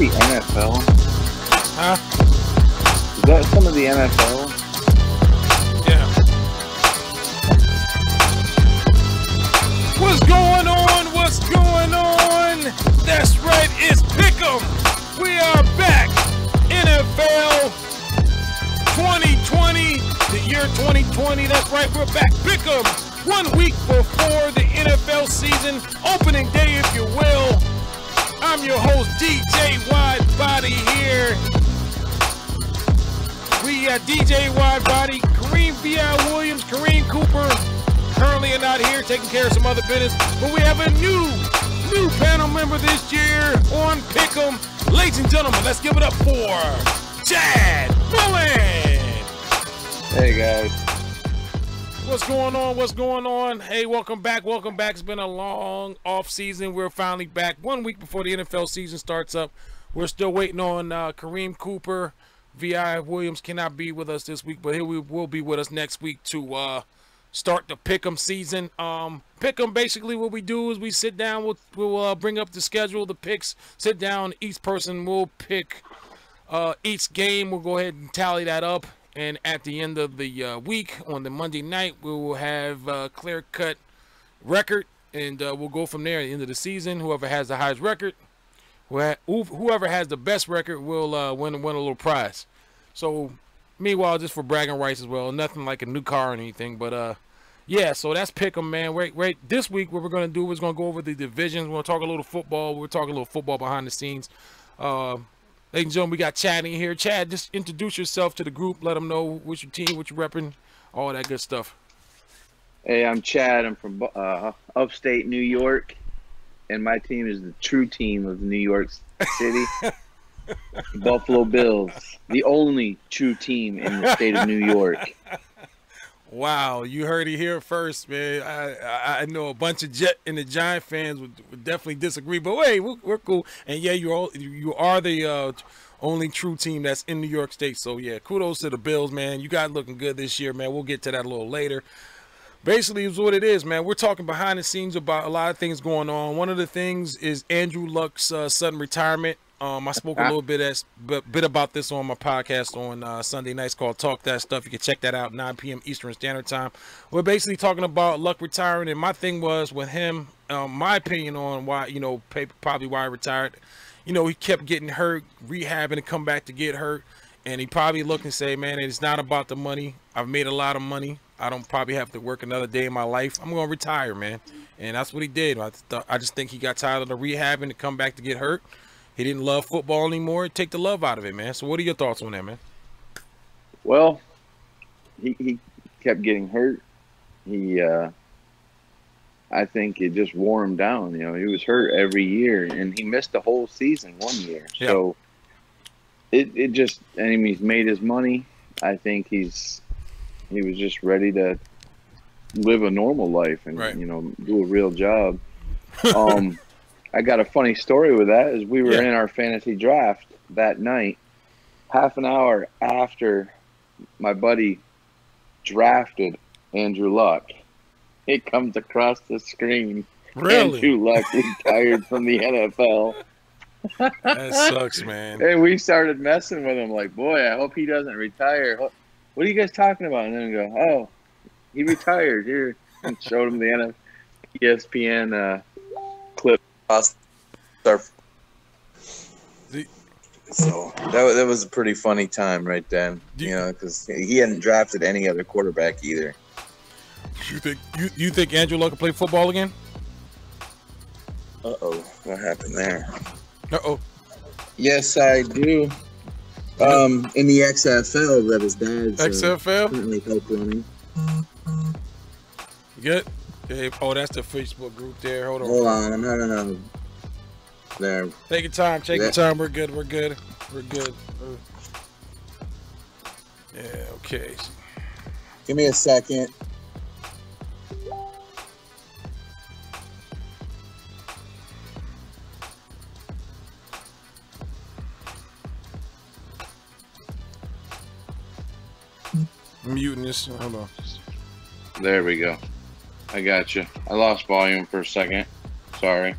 the NFL? Huh? Is that some of the NFL? Yeah. What's going on? What's going on? That's right, it's Pick'em. We are back. NFL 2020, the year 2020. That's right, we're back. Pick'em. 1 week before the NFL season, opening day, if you will. I'm your host, DJ Widebody here. We got DJ Widebody, Kareem V.I. Williams, Kareem Cooper, currently are not here, taking care of some other business. But we have a new panel member this year on Pick'em. Ladies and gentlemen, let's give it up for Chad Mullen. Hey guys. What's going on? What's going on? Hey, welcome back. Welcome back. It's been a long off season. We're finally back 1 week before the NFL season starts up. We're still waiting on Kareem Cooper. V.I. Williams cannot be with us this week, but he will be with us next week to start the Pick'em season. Pick'em, basically what we do is we sit down, we'll bring up the schedule, the picks, sit down, each person will pick each game. We'll go ahead and tally that up. And at the end of the week, on the Monday night, we will have a clear-cut record, and we'll go from there at the end of the season. Whoever has the highest record, whoever has the best record will win a little prize. So, meanwhile, just for bragging rights as well, nothing like a new car or anything. But, yeah, so that's Pick'em, man. Right. This week, what we're going to do is going to go over the divisions. We're going to talk a little football. We're talking a little football behind the scenes. Ladies and gentlemen, we got Chad in here. Chad, just introduce yourself to the group. Let them know what's your team, what you're repping, all that good stuff. Hey, I'm Chad. I'm from upstate New York, and my team is the true team of New York City, Buffalo Bills, the only true team in the state of New York. Wow, you heard it here first, man. I know a bunch of Jet and the Giant fans would definitely disagree, but hey, we're cool. And yeah, you are the only true team that's in New York State. So yeah, kudos to the Bills, man. You guys looking good this year, man. We'll get to that a little later. Basically, is what it is, man. We're talking behind the scenes about a lot of things going on. One of the things is Andrew Luck's sudden retirement. I spoke a little bit about this on my podcast on Sunday nights called Talk That Stuff. You can check that out 9 p.m. Eastern Standard Time. We're basically talking about Luck retiring, and my thing was with him, my opinion on why, probably why he retired. He kept getting hurt, rehabbing to come back to get hurt, and he probably looked and say, man, it's not about the money. I've made a lot of money. I don't probably have to work another day in my life. I'm going to retire, man. And that's what he did. I just think he got tired of the rehabbing to come back to get hurt. He didn't love football anymore. Take the love out of it, man. So what are your thoughts on that, man? Well, he kept getting hurt. I think it just wore him down. He was hurt every year, and he missed the whole season one year. Yeah. So it just, and he's made his money. I think he was just ready to live a normal life and, right, do a real job. I got a funny story with that. Is we were in our fantasy draft that night, half an hour after my buddy drafted Andrew Luck, it comes across the screen. Really? Andrew Luck retired from the NFL. That sucks, man. And we started messing with him like, boy, I hope he doesn't retire. What are you guys talking about? And then we go, oh, he retired here, and showed him the ESPN clip. So that was a pretty funny time right then, because he hadn't drafted any other quarterback either. You think Andrew Luck can play football again? What happened there? Yes, I do. In the XFL, that his dad's XFL currently help running. Good. Hey, that's the Facebook group there. Hold on. No. There. Take your time. Take your time. We're good. Yeah. Okay. Give me a second. I'm muting this. Hold on. There we go. I got you. I lost volume for a second. Sorry.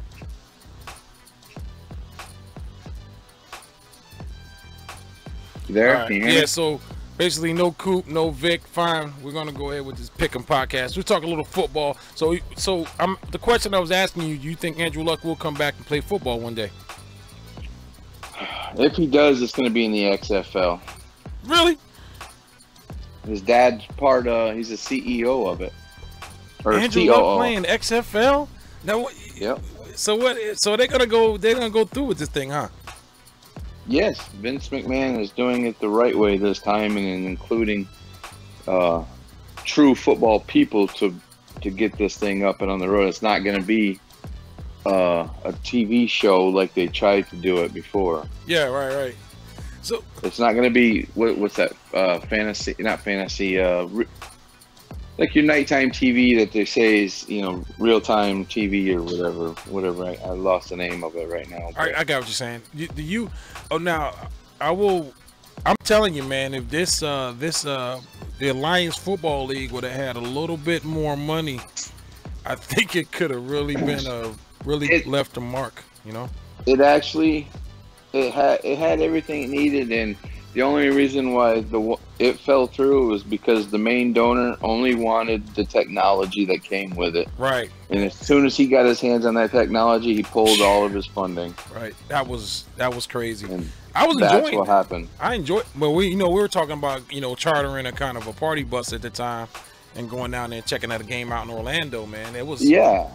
You there? All right. Can you hear Yeah, me? so basically no Coop, no Vic. Fine, we're gonna go ahead with this pick 'em podcast. We're talking a little football. So the question I was asking you: do you think Andrew Luck will come back and play football one day? If he does, it's going to be in the XFL. Really? His dad's he's a CEO of it. Or Andrew COO. Luck playing XFL? Now what? Yep. So what? So they're gonna go through with this thing, huh? Yes, Vince McMahon is doing it the right way this time, and including true football people to get this thing up and on the road. It's not going to be a TV show like they tried to do it before. Yeah, right. So it's not going to be what's that? Fantasy, not fantasy. Like your nighttime TV that they say is real time TV or whatever. I lost the name of it right now. I got what you're saying. Now I'm telling you, man, if the Alliance Football League would have had a little bit more money, I think it could have really been left a mark. It actually it had everything it needed, and the only reason why it fell through was because the main donor only wanted the technology that came with it. Right. And as soon as he got his hands on that technology, he pulled all of his funding. Right. That was crazy. And I was that's enjoying what happened. I enjoyed, but we were talking about chartering a kind of a party bus at the time and going down there and checking out a game out in Orlando. Man, it was It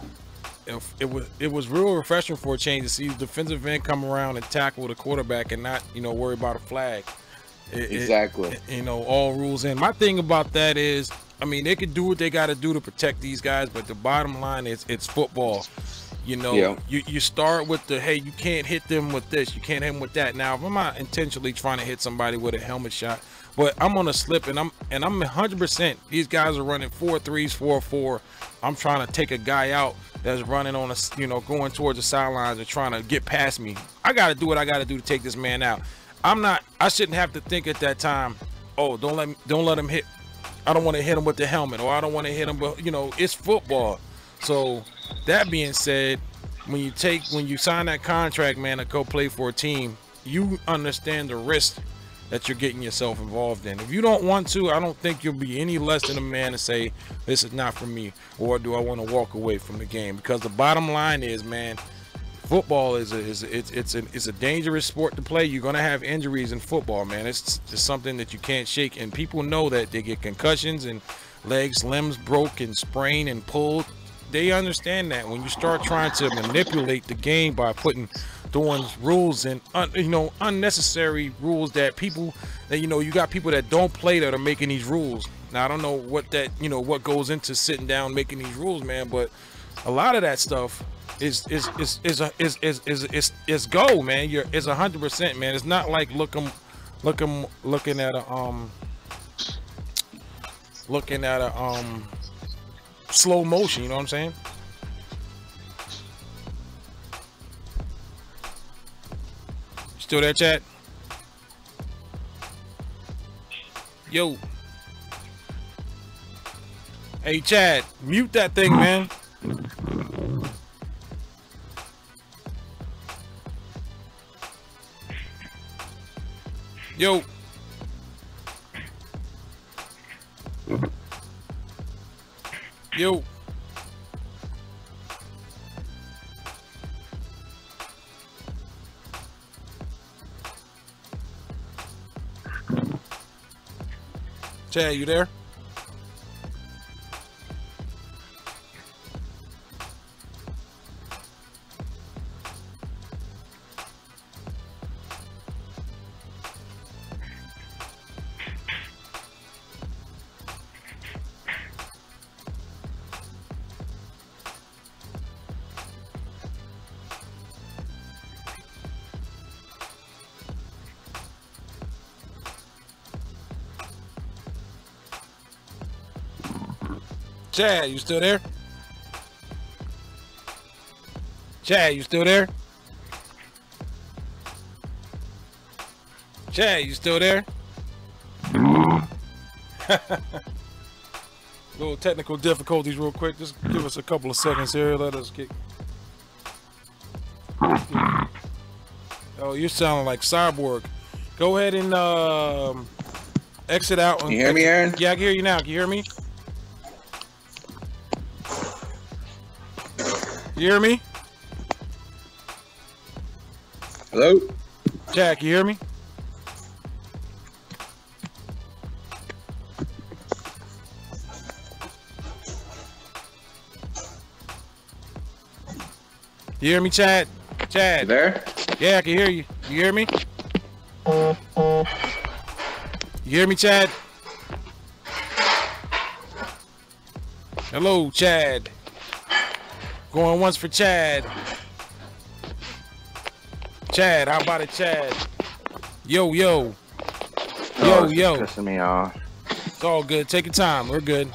was real refreshing for a change to see the defensive end come around and tackle the quarterback and not worry about a flag. Exactly. All rules in. My thing about that is, they could do what they got to do to protect these guys, but the bottom line is it's football. You start with hey, you can't hit them with this, you can't hit them with that. Now, if I'm not intentionally trying to hit somebody with a helmet shot, but I'm on a slip and I'm 100%. These guys are running 4-3s, 4-4. I'm trying to take a guy out that's running on going towards the sidelines and trying to get past me. I got to do what I got to do to take this man out. I shouldn't have to think at that time, oh, don't let him hit. I don't want to hit him with the helmet, or I don't want to hit him, but it's football. So that being said, when you sign that contract, man, to go play for a team, you understand the risk that you're getting yourself involved in. If you don't want to, I don't think you'll be any less than a man to say, this is not for me, or do I want to walk away from the game? Because the bottom line is, man, football is a dangerous sport to play. You're gonna have injuries in football, man. It's just something that you can't shake, and people know that. They get concussions and limbs broke and sprained and pulled. They understand that. When you start trying to manipulate the game by throwing rules and unnecessary rules that you got people that don't play that are making these rules. Now I don't know what goes into sitting down making these rules, man, but a lot of that stuff is go, man. It's 100%, man. It's not like looking at a slow motion. You know what I'm saying? Still there, chat? Yo. Hey, Chad, mute that thing, man. Yo. Yo. Chad, you there? Chad, you still there? Chad, you still there? Chad, you still there? Little technical difficulties real quick. Just give us a couple of seconds here. Let us get... Oh, you're sounding like Cyborg. Go ahead and exit out. Can you hear me, Aaron? Yeah, I can hear you now. Can you hear me? You hear me? Hello? Jack, you hear me? You hear me, Chad? Chad. You there? Yeah, I can hear you. You hear me? You hear me, Chad? Hello, Chad. Going once for Chad. Chad, how about it, Chad? Yo, yo. Yo, yo. Pissing me off. It's all good. Take your time. We're good.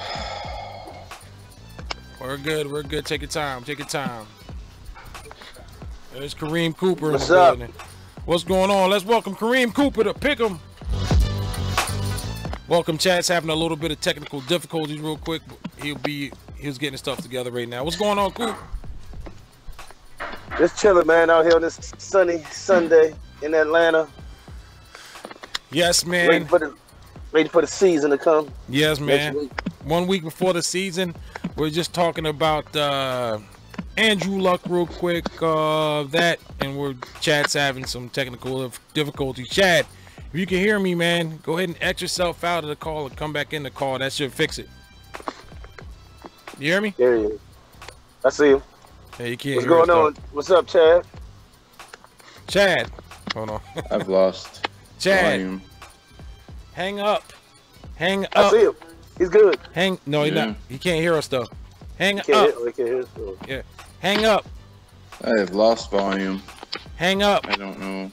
We're good. We're good. Take your time. Take your time. There's Kareem Cooper. What's up? What's going on? Let's welcome Kareem Cooper to Pick'em. Welcome, Chad's having a little bit of technical difficulties real quick. He's getting his stuff together right now. What's going on, Coop? Just chilling, man, out here on this sunny Sunday in Atlanta. Yes, man. Waiting for the season to come. Yes, man. Next week. 1 week before the season, we're just talking about Andrew Luck real quick. That, and Chad's having some technical difficulties. Chad, if you can hear me, man, go ahead and X yourself out of the call and come back in the call. That should fix it. You hear me? There he is. I see him. Yeah, you can't What's hear going us, on? What's up, Chad? Chad, hold on. I've lost Chad, volume. hang up. Hang I up. see him. He's good. No, he's Yeah. not. He can't hear us though. Hang He up. can't hear us. So. Yeah. Hang up. I have lost volume. Hang up. I don't know.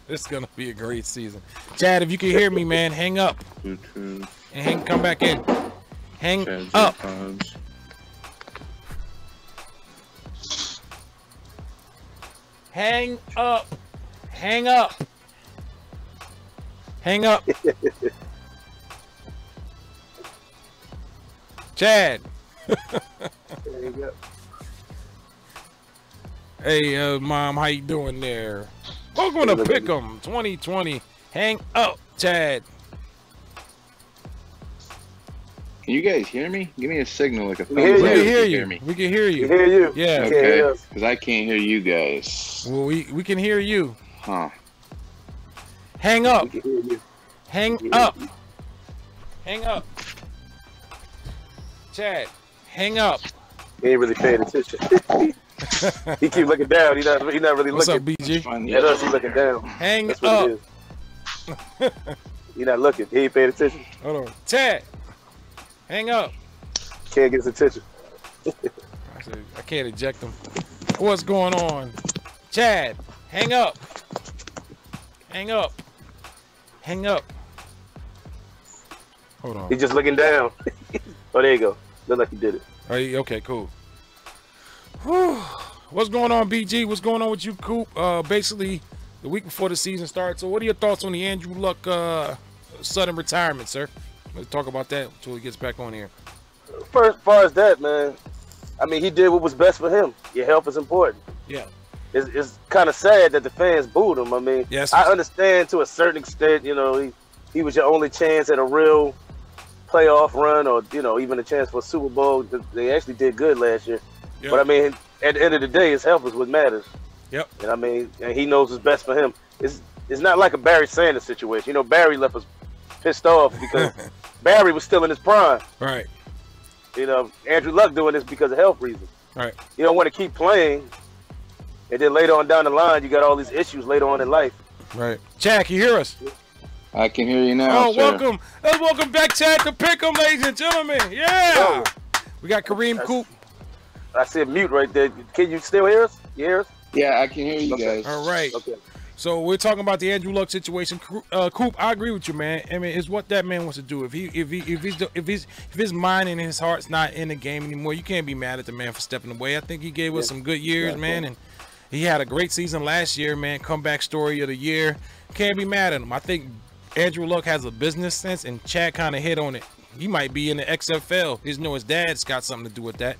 It's gonna be a great season. Chad, if you can hear me, man, hang up Bluetooth. and come back in. Hang Chad's up. AirPods. Hang up. Hang up. Hang up. Chad. There you go. Hey, Mom, how you doing there? Welcome to Pick'em 2020. Hang up, Chad. Can you guys hear me? Give me a signal, like a thumbs hear up We you. if can hear you you. me. We can hear We you. hear you. Yeah. You can't hear Okay, us. because I can't hear you guys. Well, we can hear you. Huh. Hang up. We can hear you. Hang up. Hang up. Chad, hang up. He ain't really paying attention. He keep looking down. He not really What's up, looking. BG? Find At the us, he looking down. Hang That's what up. it is. He not looking. He ain't paying attention. Hold on. Chad, hang up. Can't get his attention. I said, I can't eject him. What's going on? Chad, hang up. Hang up. Hang up. Hold on. He's just looking down. Oh, there you go. Look like he did it. Okay, cool. Whew. What's going on, BG? What's going on with you, Coop? Basically, the week before the season starts. So what are your thoughts on the Andrew Luck sudden retirement, sir? Let's talk about that until he gets back on here. First, as far as that, man, I mean, he did what was best for him. Your health is important. Yeah. It's kind of sad that the fans booed him. I mean, Yes. I understand to a certain extent, you know, he was your only chance at a real playoff run or, you know, even a chance for a Super Bowl. They actually did good last year. Yep. But, I mean, at the end of the day, his health is what matters. Yep. And, I mean, and he knows what's best for him. It's not like a Barry Sanders situation. You know, Barry left us pissed off because Barry was still in his prime. Right. You know, Andrew Luck doing this because of health reasons. Right. You don't want to keep playing, and then later on down the line, you got all these issues later on in life. Right. Chad, can you hear us? I can hear you now. Oh, sir. welcome. Let's welcome back Chad to Pick'em, ladies and gentlemen. Yeah. We got Kareem Coop. I see a mute right there. Can you still hear us? You hear us? Yeah, I can hear you Okay. guys. All right. Okay. So we're talking about the Andrew Luck situation. Coop, I agree with you, man. I mean, it's what that man wants to do. If his mind and his heart's not in the game anymore, you can't be mad at the man for stepping away. I think he gave us some good years, man, and he had a great season last year, man. Comeback story of the year. Can't be mad at him. I think Andrew Luck has a business sense, and Chad kind of hit on it. He might be in the XFL. His dad's got something to do with that.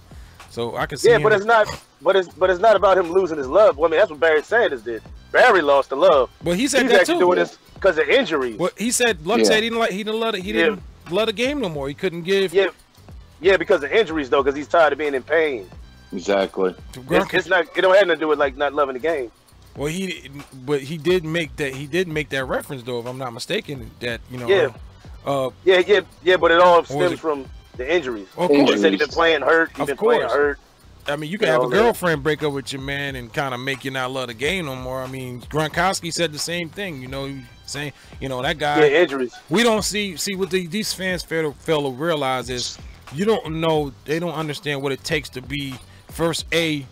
So I can see. Yeah, him. but it's not. But it's not about him losing his love. Well, I mean, that's what Barry Sanders did. Barry lost the love. But he said He's that actually too. doing this. because of injuries. Well, he said Luck said he didn't love the game no more. He couldn't give. Yeah, because of injuries though, because he's tired of being in pain. Exactly. It's not. It don't have nothing to do with like not loving the game. Well, he did make that reference though, if I'm not mistaken. That Yeah, but it all stems from the injuries. Of He course. said he's been playing hurt. He's been playing hurt. I mean, you can have a girlfriend break up with your man and kind of make you not love the game no more. I mean, Gronkowski said the same thing. Saying, that guy. Yeah, injuries. We don't see what these fans fail to realize is they don't understand what it takes to be first in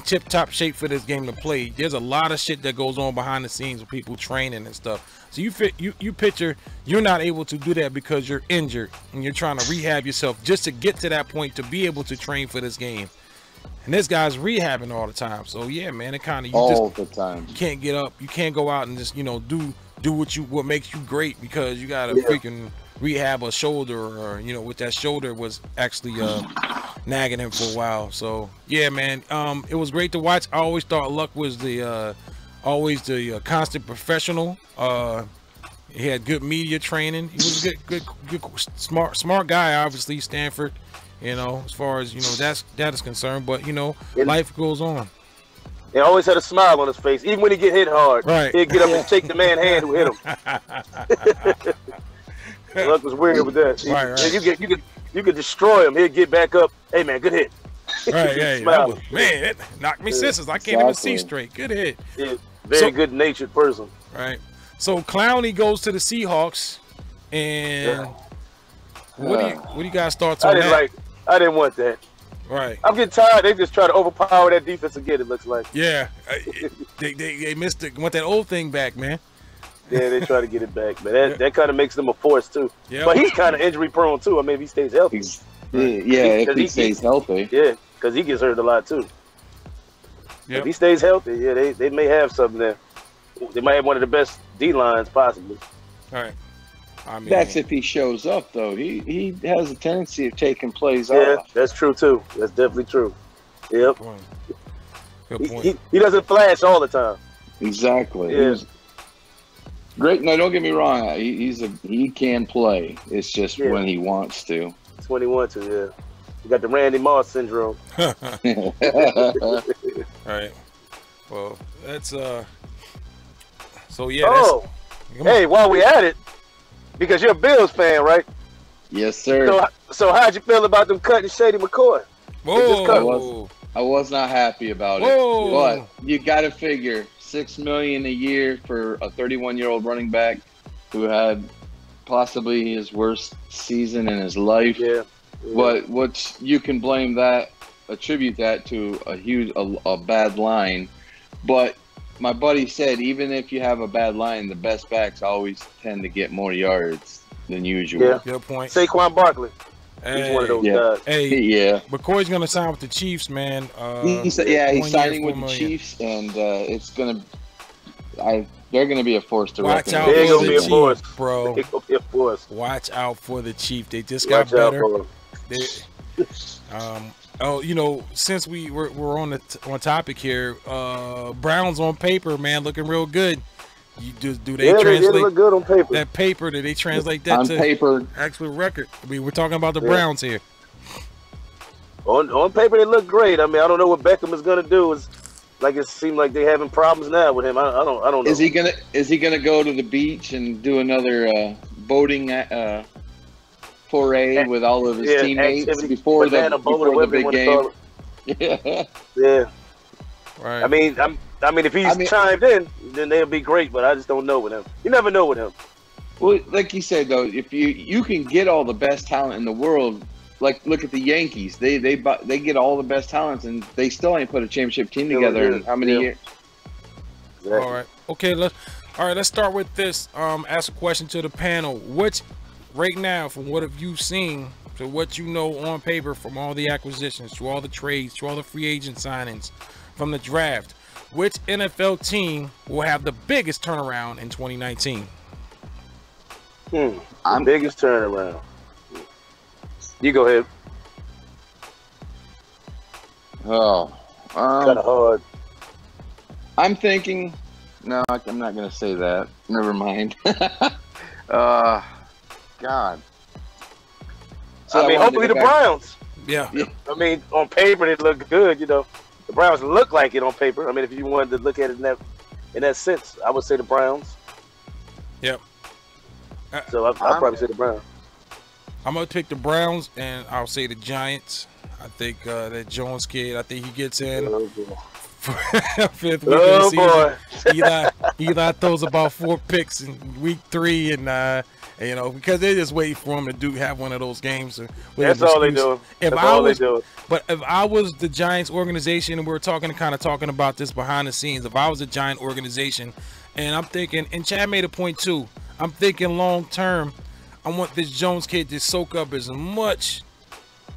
tip-top shape for this game to play. There's a lot of shit that goes on behind the scenes with people training and stuff. So you picture you're not able to do that because you're injured and you're trying to rehab yourself just to get to that point to be able to train for this game. And this guy's rehabbing all the time. So yeah, man, it kind of the time. You can't get up. You can't go out and just do what makes you great because you got to freaking rehab a shoulder, or with that shoulder was actually nagging him for a while. So yeah, man, it was great to watch. I always thought Luck was always the constant professional. He had good media training. He was a good smart guy. Obviously, Stanford. As far as that is concerned. But life goes on. He always had a smile on his face, even when he get hit hard. Right. He'd get up and shake the man's hand who hit him. Luck was weird with that. Right. You could destroy him. He'd get back up. Hey man, good hit. Right. Yeah. It knocked me senses. I can't even see straight. Good hit. Yeah, very good natured person. Right. So Clowney goes to the Seahawks, and what do you guys thoughts on that? I didn't want that. Right. I'm getting tired. They just try to overpower that defense again, it looks like. Yeah. They missed it. Want that old thing back, man. Yeah, they try to get it back. But that kind of makes them a force, too. Yep. But he's kind of injury prone, too. I mean, if he stays healthy. If he stays healthy. Yeah, because he gets hurt a lot, too. Yep. If he stays healthy, they may have something there. They might have one of the best D-lines, possibly. All right. I mean, that's if he shows up, though. He has a tendency of taking plays off. off. That's true, too. That's definitely true. Yep. Good point. He doesn't flash all the time. Exactly. Yeah. Great. No, don't get me wrong. He can play. It's just when he wants to. It's when he wants to, yeah. You got the Randy Moss syndrome. All right. Well, that's so yeah. Oh, hey, while we at it, because you're a Bills fan, right? Yes, sir. So how'd you feel about them cutting Shady McCoy? Whoa. I was not happy about it. But you got to figure $6 million a year for a 31-year-old running back who had possibly his worst season in his life. Yeah. But you can attribute that to a bad line. But my buddy said even if you have a bad line, the best backs always tend to get more yards than usual. Yeah. Good point. Saquon Barkley. He's one of those guys. Hey, McCoy's gonna sign with the Chiefs, man. He's signing with the Chiefs, and it's gonna. They're gonna be a force to reckon. Watch out for the Chiefs, bro. They're gonna be a force. Watch out for the Chiefs. They just got better. Since we're on topic here, Browns on paper, man, looking real good. Do they translate? They look good on paper. That paper, did they translate that on to paper? Actual record. I mean, we're talking about the Browns here. On paper, they look great. I mean, I don't know what Beckham is gonna do. It seems like they're having problems now with him. I don't know. Is he gonna go to the beach and do another boating foray with all of his teammates before the big game? Yeah. Right. I mean, if he's chimed in, then they'll be great. But I just don't know with him. You never know with him. Well, like you said though, if you can get all the best talent in the world, like look at the Yankees, they get all the best talents and they still ain't put a championship team together in how many years? Exactly. All right. Okay. Let's start with this. Ask a question to the panel. Right now, from what have you seen to what you know on paper from all the acquisitions, to all the trades, to all the free agent signings, from the draft, which NFL team will have the biggest turnaround in 2019? Biggest turnaround. You go ahead. Oh, kind of hard. I'm thinking, No, I'm not gonna say that. Never mind. God. So I mean, wanted to hopefully go the back- Browns. Yeah. I mean, on paper they look good. You know, the Browns look like it on paper. I mean, if you wanted to look at it in that sense, I would say the Browns. Yep. So I'll probably say the Browns. I'm gonna pick the Browns, and I'll say the Giants. I think that Jones kid. I think he gets in Oh, boy. fifth week of the Oh, season. boy. Eli throws about 4 picks in week 3, and you know, because they're just waiting for him to have one of those games. That's all they do. If That's I all was, they do. but if I was the Giants organization, and we were talking about this behind the scenes, if I was a Giant organization, and I'm thinking, and Chad made a point too, I'm thinking long term, I want this Jones kid to soak up as much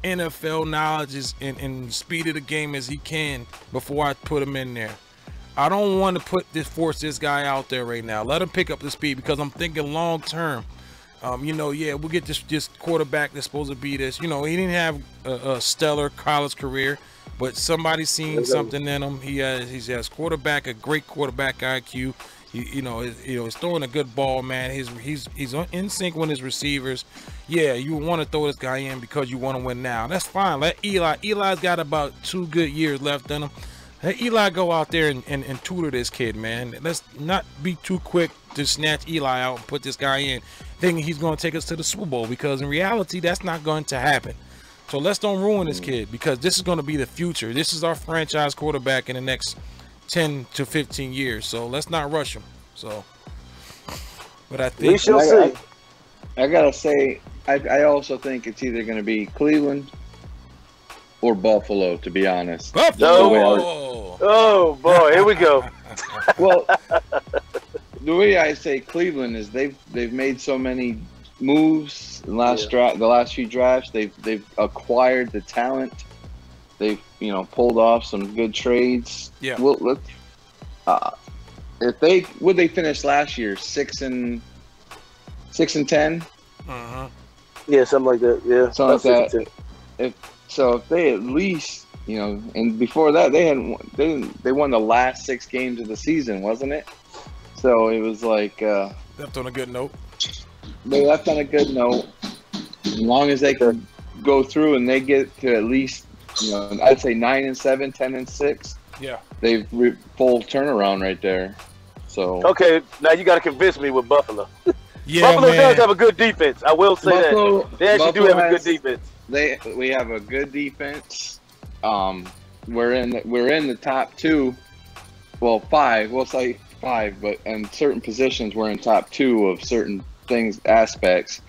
NFL knowledge and speed of the game as he can before I put him in there. I don't want to force this guy out there right now. Let him pick up the speed, because I'm thinking long term. You know, yeah, we'll get this quarterback that's supposed to be this. You know, he didn't have a stellar college career, but somebody's seen something in him. He has a great quarterback IQ. He's throwing a good ball, man. He's in sync with his receivers. Yeah, you want to throw this guy in because you want to win now. That's fine. Let Eli. Eli's got about 2 good years left in him. Let Eli go out there and tutor this kid, man. Let's not be too quick to snatch Eli out and put this guy in, thinking he's going to take us to the Super Bowl, because in reality, that's not going to happen. So let's don't ruin this kid, because this is going to be the future. This is our franchise quarterback in the next 10 to 15 years. So let's not rush him. So, but I think We shall see. I gotta say, I also think it's either gonna be Cleveland or Buffalo, to be honest. Buffalo. Oh boy, here we go. Well, the way I say Cleveland is they've made so many moves in the last few drafts. They've acquired the talent. They've pulled off some good trades. Yeah. Well, let's. If they finish last year 6-10. Yeah, something like that. Yeah, Something like that. If they at least, and before that they won the last 6 games of the season, wasn't it? So it was like left on a good note. They left on a good note. As long as they can go through and they get to at least, I'd say 9-7, 10-6. Yeah, they've full turnaround right there. So okay, now you got to convince me with Buffalo. yeah, Buffalo man. does have a good defense. I will say Buffalo, that they actually do have a good defense. We have a good defense. We're in the top 2. Well, 5. We'll say 5, but in certain positions we're in top 2 of certain aspects.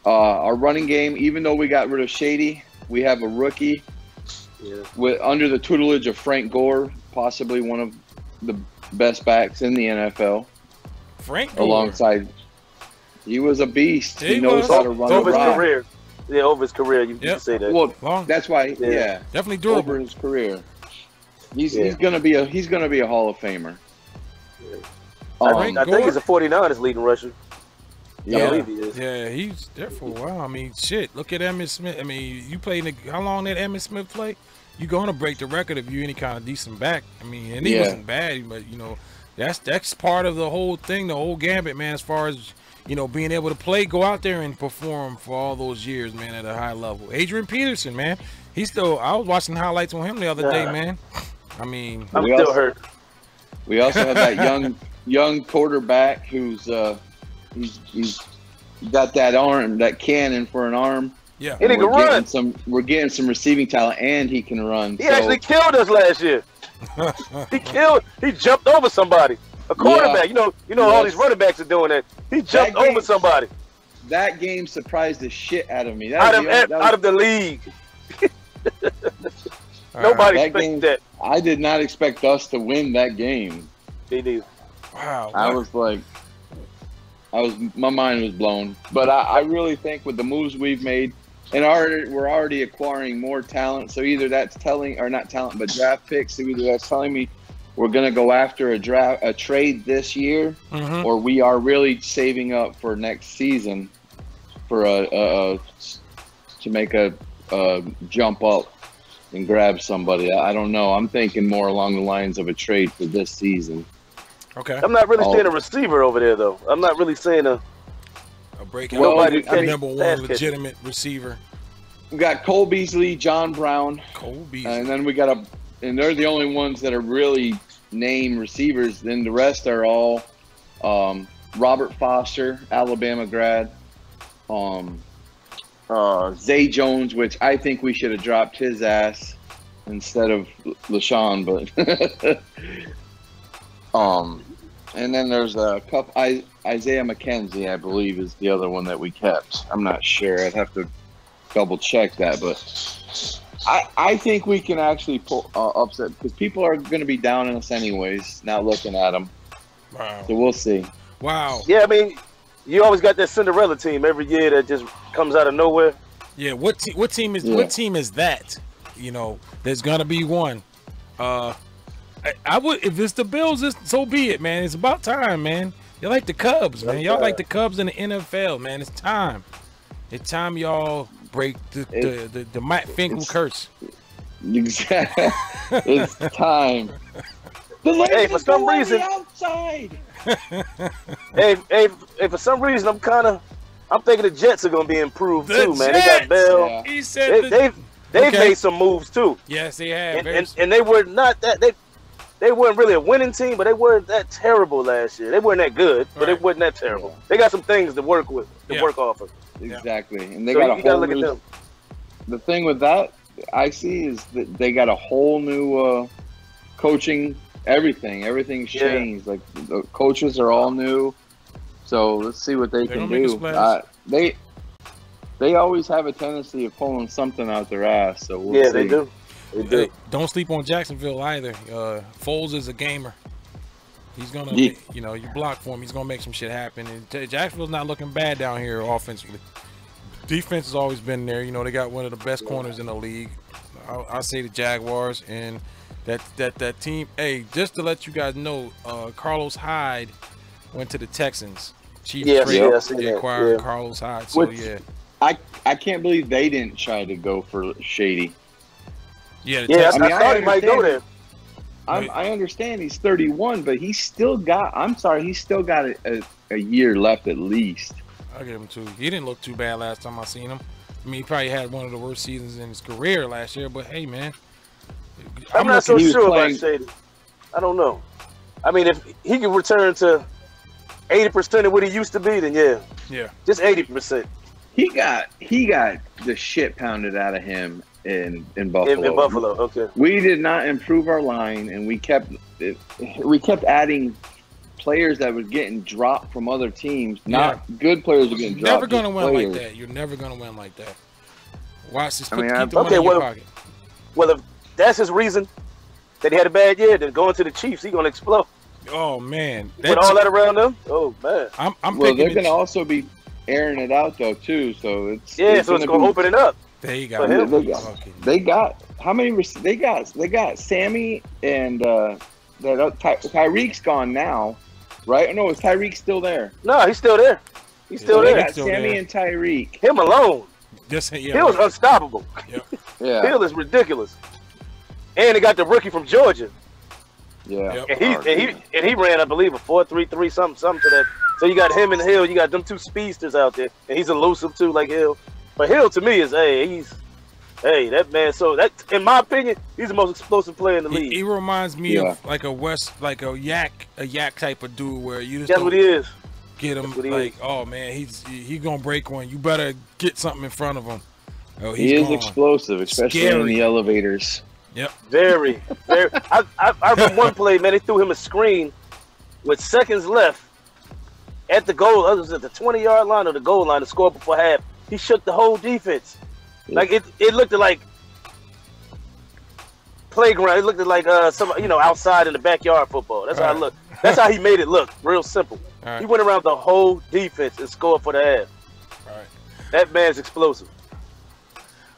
Our running game, even though we got rid of Shady, we have a rookie under the tutelage of Frank Gore, possibly one of the best backs in the NFL. Frank Gore. Alongside, he was a beast. He knows how to run over a his rock. career. Yeah, over his career, you can say that. Well, that's why. Yeah, definitely durable. over his career. He's gonna be a Hall of Famer. I think he's a 49ers leading rusher. Yeah. I believe he is. Yeah, he's there for a while. I mean, shit. Look at Emmitt Smith. I mean, you played how long did Emmitt Smith play? You're gonna break the record if you're any kind of decent back. I mean, and he wasn't bad, but that's part of the whole thing, the whole gambit, man. As far as being able to play, go out there and perform for all those years, man, at a high level. Adrian Peterson, man, I was watching highlights on him the other day, man. I mean, I'm still hurt. We also have that young quarterback who's he's got that arm, that cannon for an arm. Yeah, and he can run. We're getting some receiving talent, and he can run. He actually killed us last year. He jumped over somebody. A quarterback. Yeah. All these running backs are doing that. He jumped over somebody. That game surprised the shit out of me. Out of the league. Nobody expected that. I did not expect us to win that game. They did. Wow. My mind was blown. But I really think with the moves we've made, and we're already acquiring more talent. So either that's telling, or not talent, but draft picks. So either that's telling me we're going to go after a trade this year, or we are really saving up for next season for to make a jump up and grab somebody. I don't know. I'm thinking more along the lines of a trade for this season. Okay. I'm not really seeing a receiver over there, though. I'm not really seeing a breakout. Nobody number one pass legitimate receiver. We got Cole Beasley, John Brown, Cole Beasley. and then we got and they're the only ones that are really named receivers. Then the rest are all Robert Foster, Alabama grad, Zay Jones, which I think we should have dropped his ass instead of LaShawn, but and then there's a couple. Isaiah McKenzie, I believe, is the other one that we kept. I'm not sure. I'd have to double check that, but I think we can actually pull upset because people are going to be down on us anyways, not looking at them. Wow. So we'll see. Wow. Yeah, I mean, you always got that Cinderella team every year that just comes out of nowhere. Yeah. What team is that? You know, there's gonna be one. I would, if it's the Bills, so be it, man. It's about time, man. You're like the Cubs, man. Y'all like the Cubs in the NFL, man. It's time. It's time y'all break the Mike Finkel curse. Exactly. It's time. The Hey, for some reason, outside. hey, for some reason, I'm thinking the Jets are gonna be improved The too, man. They got Jets! Bell. Yeah. He said They've Okay. made some moves too, yes, they have. and they were not that they weren't really a winning team, but they weren't that terrible last year. They weren't that good, but they Right. weren't that terrible. They got some things to work with, work off of. Exactly, and they So got you a gotta whole look at new. them. The thing with that I see is that they got a whole new coaching. Everything's Yeah. changed. Like the coaches are all new. So let's see what they They're can gonna make a do. splash. They always have a tendency of pulling something out their ass. So we'll Yeah, see. they do. They do. Hey, don't sleep on Jacksonville either. Foles is a gamer. He's gonna, Yeah. you block for him. He's gonna make some shit happen. And Jacksonville's not looking bad down here offensively. Defense has always been there. You know, they got one of the best corners in the league. I say the Jaguars and that team. Hey, just to let you guys know, Carlos Hyde went to the Texans. Chief Yeah, trade, yeah, I see they that, acquired yeah. Carlos Hyde. So Which- yeah, I can't believe they didn't try to go for Shady. yeah, the Yeah, Texans- I mean, I thought he might go there. Right. I understand he's 31, but he's still got. I'm sorry, he's still got a year left at least. I'll give him two. He didn't look too bad last time I seen him. I mean, he probably had one of the worst seasons in his career last year, but hey, man. I'm not so he was sure playing- about Shady. I don't know. I mean, if he could return to 80% of what he used to be, then Yeah. just 80% He got the shit pounded out of him in Buffalo. in Buffalo. Okay. We did not improve our line, and we kept adding players that were getting dropped from other teams. Not good players were getting You're dropped. never gonna just win like players. that. You're never gonna win like that. Watch this. I mean, Keep the money okay, in your well- pocket. Well, if that's his reason that he had a bad year, then going to the Chiefs, he's gonna explode. Oh man, With all that around him, oh man. I'm Well, picking they're the going to also be airing it out though too. So it's Yeah, so it's gonna be- open it up. There you for go. him. They got how many? They got Sammy and Tyreek's gone now, right? No, is Tyreek still there? No, he's still there. He's still So they there. got Still Sammy there. and Tyreek. Him alone. Just yeah. Hill's unstoppable. Yeah, Hill is ridiculous. And they got the rookie from Georgia. yeah. Yep. And he ran, I believe, a 4.33 something to that. So you got him and Hill. You got them two speedsters out there, and he's elusive too, like Hill. But Hill to me is that man. So that, in my opinion, he's the most explosive player in the league. He reminds me Yeah. of like a yak type of dude where you just That's don't what he is. get him That's what he like, is. oh man, he gonna break one. You better get something in front of him. Oh, He is gone. explosive, especially in Scary. the elevators. Yep. Very, very. I remember one play, man. They threw him a screen with seconds left at the goal. It was at the 20-yard line or the goal line to score before half. He shook the whole defense. Like it looked like playground. It looked like some outside in the backyard football. That's how it looked. That's how he made it look. Real simple. All right. He went around the whole defense and scored for the half. All right. That man's explosive.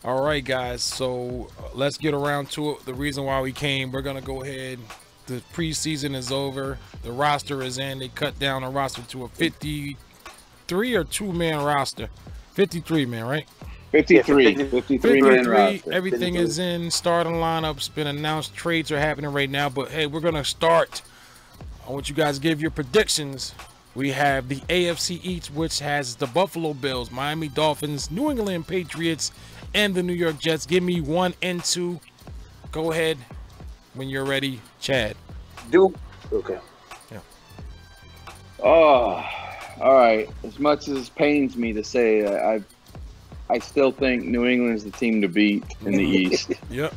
All right, guys. So let's get around to it. The reason why we came, we're gonna go ahead. The preseason is over. The roster is in. They cut down the roster to a 53 or 2-man roster. 53 man, right? 53 man 53. roster. Everything 53. is in. Starting lineup's been announced. Trades are happening right now. But hey, we're gonna start I want you guys to give your predictions. We have the AFC East, which has the Buffalo Bills, Miami Dolphins, New England Patriots, and the New York Jets. Give me 1 and 2. Go ahead when you're ready, Chad. Okay. Yeah. Oh, all right. As much as it pains me to say, I still think New England is the team to beat in the East. Yep.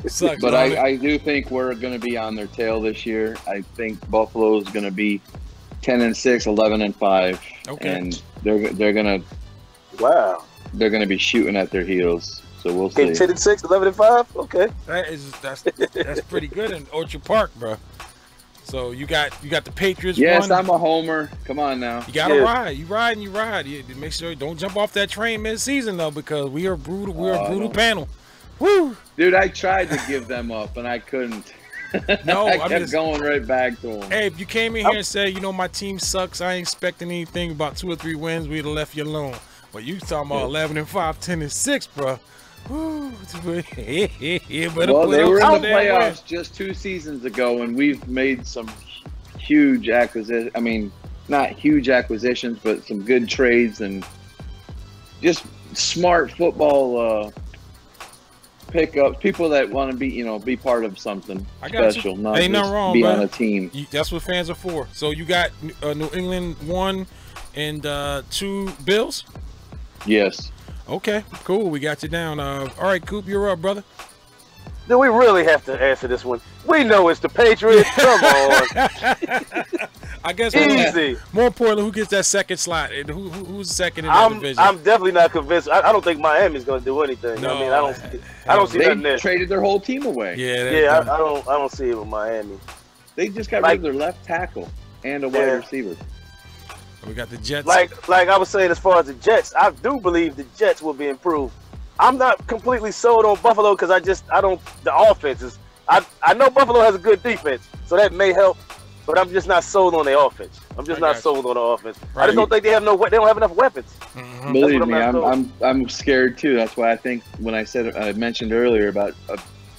Sucks, but I do think we're going to be on their tail this year. I think Buffalo is going to be 10-6, 11-5, Okay. and they're going to be shooting at their heels. So we'll see. 10-6, 11-5. Okay. That's pretty good in Orchard Park, bro. So you got the Patriots. Yes, one. I'm a homer. Come on now. You gotta ride. You ride and you ride. You make sure you don't jump off that train mid-season though, because we are brutal. We're a brutal panel. Woo, dude! I tried to give them up and I couldn't. No, I kept going right back to them. Hey, if you came in here and said, my team sucks, I ain't expecting anything about 2 or 3 wins, we'd have left you alone. But you talking about 11-5, 10-6, bro. Woo. Well, they were in the playoffs just 2 seasons ago, and we've made some huge acquisitions. I mean, not huge acquisitions, but some good trades and just smart football pickups. People that want to be part of something special, not ain't nothing wrong, be bro. on a team. That's what fans are for. So you got New England 1 and 2 Bills? Yes. Okay, cool. We got you down. All right, Coop, you're up, brother. Do we really have to answer this one? We know it's the Patriots. Come on. I guess easy. More importantly, who gets that second slot? And who's second in that division? I'm definitely not convinced. I don't think Miami's going to do anything. No, I mean, I don't see nothing there. They traded their whole team away. Yeah, I don't see it with Miami. They just got rid of their left tackle and a wide receiver. We got the Jets. Like I was saying, as far as the Jets, I do believe the Jets will be improved. I'm not completely sold on Buffalo because the offense is. I know Buffalo has a good defense, so that may help, but I'm just not sold on the offense. I'm just not sold on the offense. Right. I just don't think they don't have enough weapons. Mm-hmm. Believe me, I'm scared too. That's why I think when I mentioned earlier about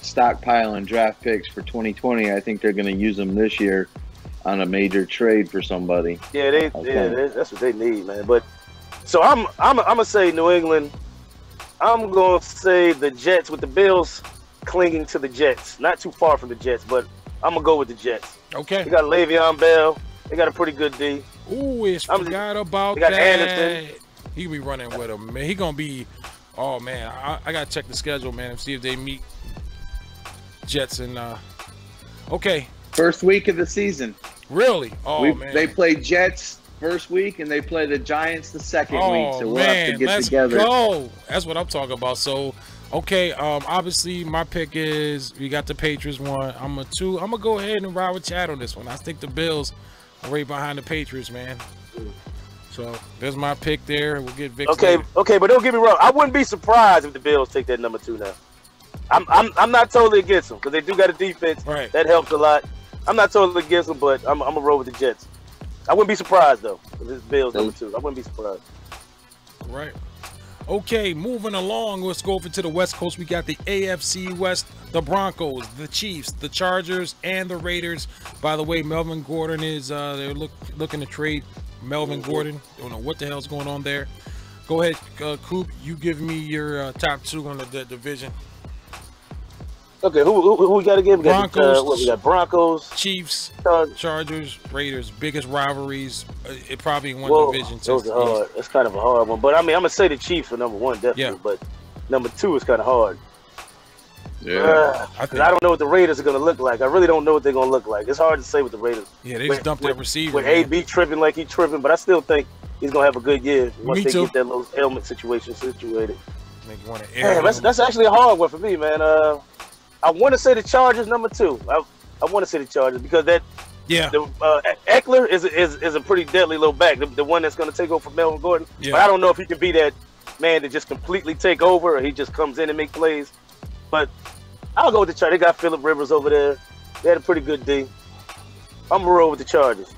stockpiling draft picks for 2020, I think they're going to use them this year on a major trade for somebody. Yeah, that's what they need, man. But so I'm gonna say New England. I'm gonna say the Jets with the Bills clinging to the Jets. Not too far from the Jets, but I'm gonna go with the Jets. Okay. They got Le'Veon Bell. They got a pretty good D. Ooh, forgot about they got that. Anderson. He be running with him, man. He gonna be. Oh man, I gotta check the schedule, man, and see if they meet Jets and. Okay. First week of the season. Really? Oh man. They play Jets first week and they play the Giants the second week. So we'll have to get together. Let's go. That's what I'm talking about. So, okay. Obviously my pick is we got the Patriots 1. I'm a 2. I'm gonna go ahead and ride with Chad on this one. I think the Bills are right behind the Patriots, man. So there's my pick there. We'll get Vic. Okay, but don't get me wrong. I wouldn't be surprised if the Bills take that number 2 now. I'm not totally against them because they do got a defense that helps a lot. I'm not totally against them, but I'm gonna roll with the Jets. I wouldn't be surprised though if it's Bills number 2. I wouldn't be surprised. Right. Okay, moving along. Let's go over to the West Coast. We got the AFC West, the Broncos, the Chiefs, the Chargers, and the Raiders. By the way, Melvin Gordon is they're looking to trade Melvin Gordon. Don't know what the hell's going on there. Go ahead, Coop. You give me your top 2 on the division. Okay, who we got to give? We got Broncos. We got Broncos, Chiefs, Chargers, Raiders. Biggest rivalries. It probably in one division. Those are hard. That's kind of a hard one. But I mean, I'm gonna say the Chiefs for number 1, definitely. Yeah. But number 2 is kind of hard. Yeah. I don't know what the Raiders are gonna look like. I really don't know what they're gonna look like. It's hard to say with the Raiders. Yeah, they just dumped that receiver. With AB tripping like he's tripping, but I still think he's gonna have a good year once they get that little helmet situation situated. That's actually a hard one for me, man. I want to say the Chargers number 2. I want to say the Chargers because Eckler is a pretty deadly little back, the one that's going to take over from Melvin Gordon. Yeah. But I don't know if he can be that man to just completely take over or he just comes in and make plays. But I'll go with the Chargers. They got Phillip Rivers over there. They had a pretty good D. I'm going to roll with the Chargers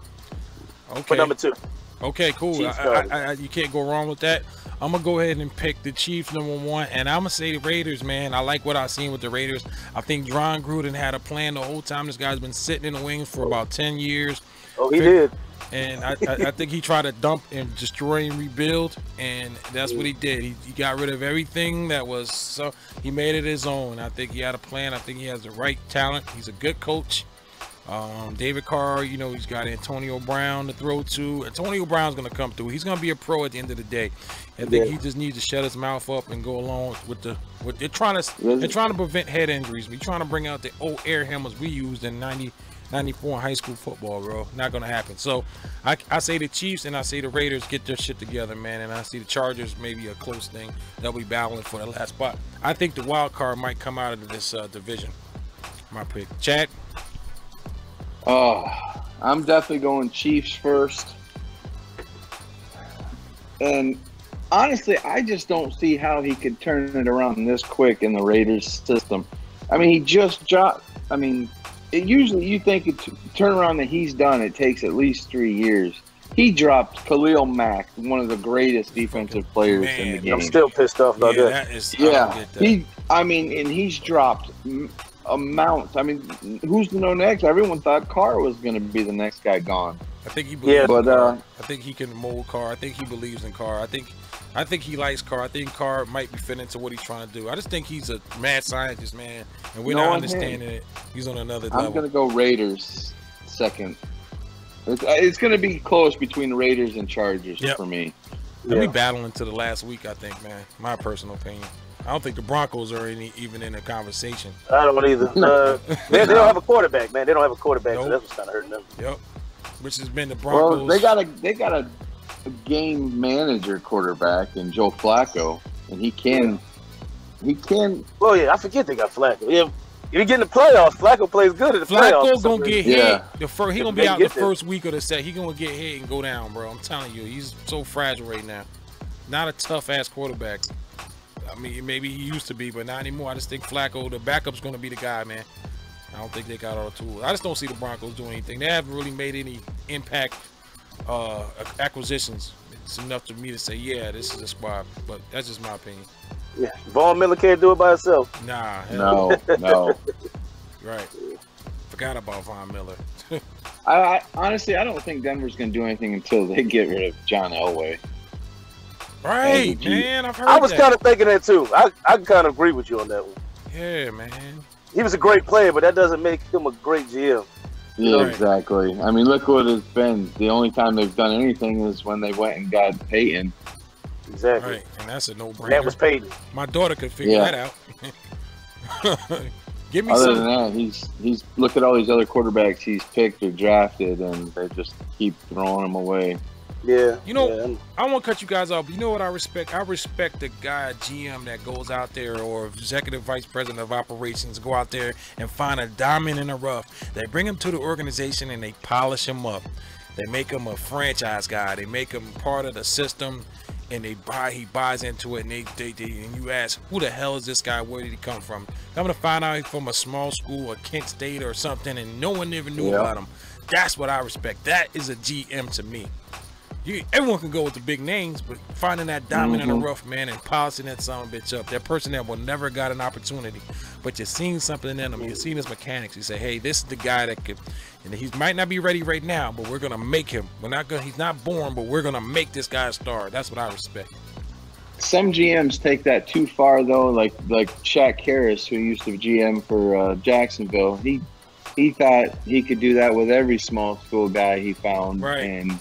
for number 2. Okay, cool. Chiefs You can't go wrong with that. I'm gonna go ahead and pick the Chiefs #1, and I'm gonna say the Raiders, man. I like what I've seen with the Raiders. I think Jon Gruden had a plan the whole time. This guy's been sitting in the wings for about 10 years. Oh, he did. And I think he tried to dump and destroy and rebuild, and that's what he did. He got rid of everything that was, so he made it his own. I think he had a plan. I think he has the right talent. He's a good coach. David Carr, you know, he's got Antonio Brown to throw to. Antonio Brown's going to come through. He's going to be a pro at the end of the day. I think he just needs to shut his mouth up and go along with they're trying to prevent head injuries. We're trying to bring out the old air hammers we used in 94 in high school football, bro. Not going to happen. So I say the Chiefs and I say the Raiders get their shit together, man. And I see the Chargers maybe a close thing. They'll be battling for the last spot. I think the wild card might come out of this division. My pick. Chad? I'm definitely going Chiefs first. And honestly, I just don't see how he could turn it around this quick in the Raiders system. I mean, he just dropped. I mean, usually you think a turnaround that he's done, it takes at least 3 years. He dropped Khalil Mack, one of the greatest defensive players in the game. I'm still pissed off about that. And he's dropped amounts. I mean, who's to know next? Everyone thought Carr was going to be the next guy gone. I think he believes in Carr. I think he can mold Carr. I think he believes in Carr. I think he likes Carr. I think Carr might be fit into what he's trying to do. I just think he's a mad scientist, man, and we're not understanding it. He's on another level. I'm going to go Raiders second. It's going to be close between Raiders and Chargers for me. They'll be battling to the last week, I think, man. My personal opinion. I don't think the Broncos are even in the conversation. I don't either. They don't have a quarterback, man. They don't have a quarterback, so that's what's kind of hurting them. Yep. Which has been the Broncos. Well, they got a game manager quarterback in Joe Flacco, and he can. Well, yeah, I forget they got Flacco. Yeah, if you get in the playoffs, Flacco plays good at the playoffs. Flacco gonna get hit. He gonna be out the first week of the set. He gonna get hit and go down, bro. I'm telling you, he's so fragile right now. Not a tough ass quarterback. I mean, maybe he used to be, but not anymore. I just think Flacco, the backup's going to be the guy, man. I don't think they got all the tools. I just don't see the Broncos doing anything. They haven't really made any impact acquisitions. It's enough to me to say, yeah, this is a squad. But that's just my opinion. Yeah, Von Miller can't do it by himself. Nah. No. Right. Forgot about Von Miller. I honestly, I don't think Denver's going to do anything until they get rid of John Elway. Right, man. I've heard I was kind of thinking that too. I kind of agree with you on that one. Yeah, man. He was a great player, but that doesn't make him a great GM. Yeah, exactly. I mean, look what it's been. The only time they've done anything is when they went and got Peyton. Exactly. Right, and that's a no-brainer. That was Peyton. My daughter could figure that out. Give me Other than that, he's look at all these other quarterbacks he's picked or drafted, and they just keep throwing them away. Yeah. You know, I won't cut you guys off, but you know what I respect? I respect the guy, GM, that goes out there, or executive vice president of operations, go out there and find a diamond in the rough. They bring him to the organization and they polish him up. They make him a franchise guy. They make him part of the system, and he buys into it. And and you ask, who the hell is this guy? Where did he come from? I'm gonna find out he's from a small school, a Kent State or something, and no one ever knew about him. That's what I respect. That is a GM to me. Everyone can go with the big names, but finding that diamond in the rough, man, and polishing that son of a bitch up, that person that will never got an opportunity, but you're seeing something in him, you're seeing his mechanics, you say, hey, this is the guy that could, and he might not be ready right now, but we're gonna make him. He's not born, but we're gonna make this guy a star. That's what I respect. Some GMs take that too far, though, like Shaq Harris, who used to GM for Jacksonville. He thought he could do that with every small school guy he found, and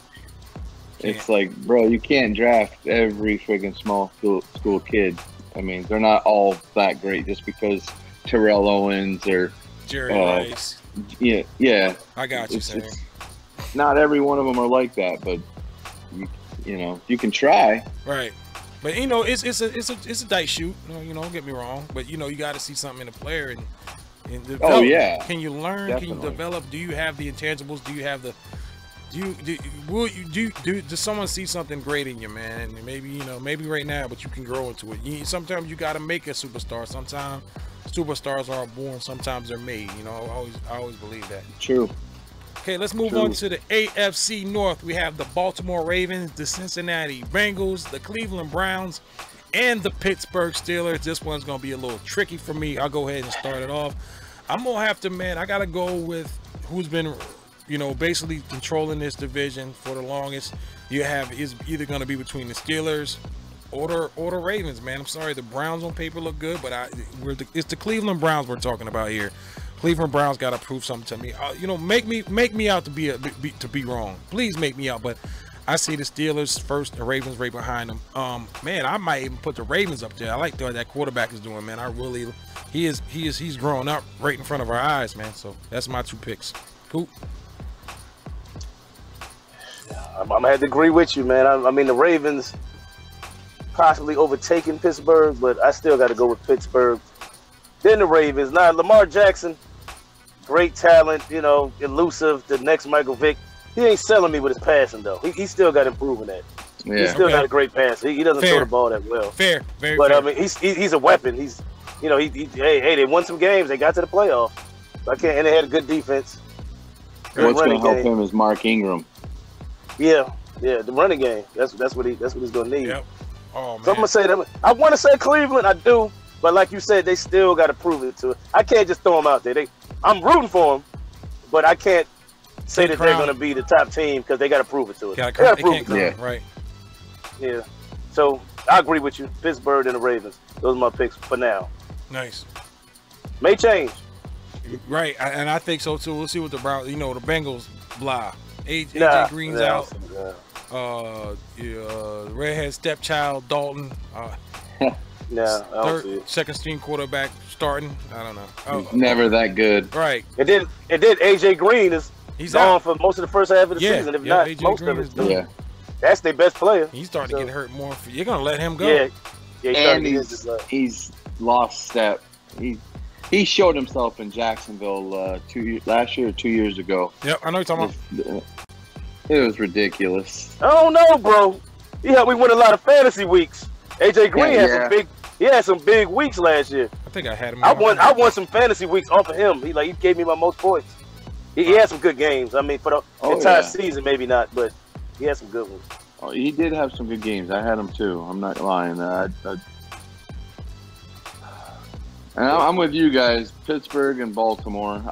it's like, bro, you can't draft every friggin' small school kid. I mean, they're not all that great just because Terrell Owens or Jerry Rice. Yeah. I got you, Sam. Not every one of them are like that, but you know, you can try. Right. But you know, it's a dice shoot. You know, don't get me wrong. But you know, you got to see something in a player and develop. Can you learn? Definitely. Can you develop? Do you have the intangibles? Do you have the does someone see something great in you, man? Maybe right now, but you can grow into it. Sometimes you got to make a superstar. Sometimes superstars aren't born. Sometimes they're made. You know, I always believe that. True. Okay, let's move True. on to the AFC North. We have the Baltimore Ravens, the Cincinnati Bengals, the Cleveland Browns, and the Pittsburgh Steelers. This one's going to be a little tricky for me. I'll go ahead and start it off. I'm going to have to, man, I got to go with who's been, basically controlling this division for the longest. You have is either going to be between the Steelers or the Ravens, man. I'm sorry, the Browns on paper look good, but it's the Cleveland Browns we're talking about here. Cleveland Browns got to prove something to me. Make me out to be wrong. Please make me out, but I see the Steelers first, the Ravens right behind them. Man, I might even put the Ravens up there. I like what that quarterback is doing, man. He's growing up right in front of our eyes, man. So that's my 2 picks. Cool. I'm gonna have to agree with you, man. I mean, the Ravens possibly overtaking Pittsburgh, but I still got to go with Pittsburgh. Then the Ravens. Now, Lamar Jackson, great talent, elusive, the next Michael Vick. He ain't selling me with his passing, though. He still got improving that. Yeah. He's still got a great pass. He doesn't throw the ball that well. Fair, very but, fair. I mean, he's a weapon. He's, hey, they won some games. They got to the playoffs. So and they had a good defense. What's going to help him is Mark Ingram. Yeah, the running game. That's what he's going to need. Yep. Oh, man. So I'm going to say that. I want to say Cleveland. I do. But like you said, they still got to prove it to it. I can't just throw them out there. I'm rooting for them, but I can't say that they're going to be the top team because they got to prove it to it. They got to prove it to it. Right. Yeah. So I agree with you. Pittsburgh and the Ravens. Those are my picks for now. Nice. May change. Right, and I think so too. We'll see what the Browns, the Bengals, blah. AJ Green's out. Redhead stepchild Dalton. I don't see it. Second string quarterback starting. I don't know. He's never that good. Right. And then AJ Green he's gone out for most of the first half of the season. If not, AJ most Green of is it. done. Yeah. That's their best player. He's starting to get hurt more. You're gonna let him go. Yeah. And he's lost step. He showed himself in Jacksonville last year or 2 years ago. Yep, I know what you're talking about. It was ridiculous. I don't know, bro. He helped me win a lot of fantasy weeks. AJ Green had some big weeks last year. I think I had him. I won some fantasy weeks off of him. He gave me my most points. He had some good games. I mean, for the entire season, maybe not, but he had some good ones. Oh, he did have some good games. I had him too. I'm not lying. And I'm with you guys, Pittsburgh and Baltimore.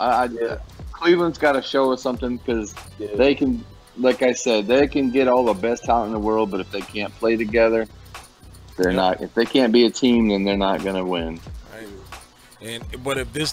Cleveland's got to show us something because they can, like I said, they can get all the best talent in the world, but if they can't play together, they're not. If they can't be a team, then they're not going to win. Right. But if this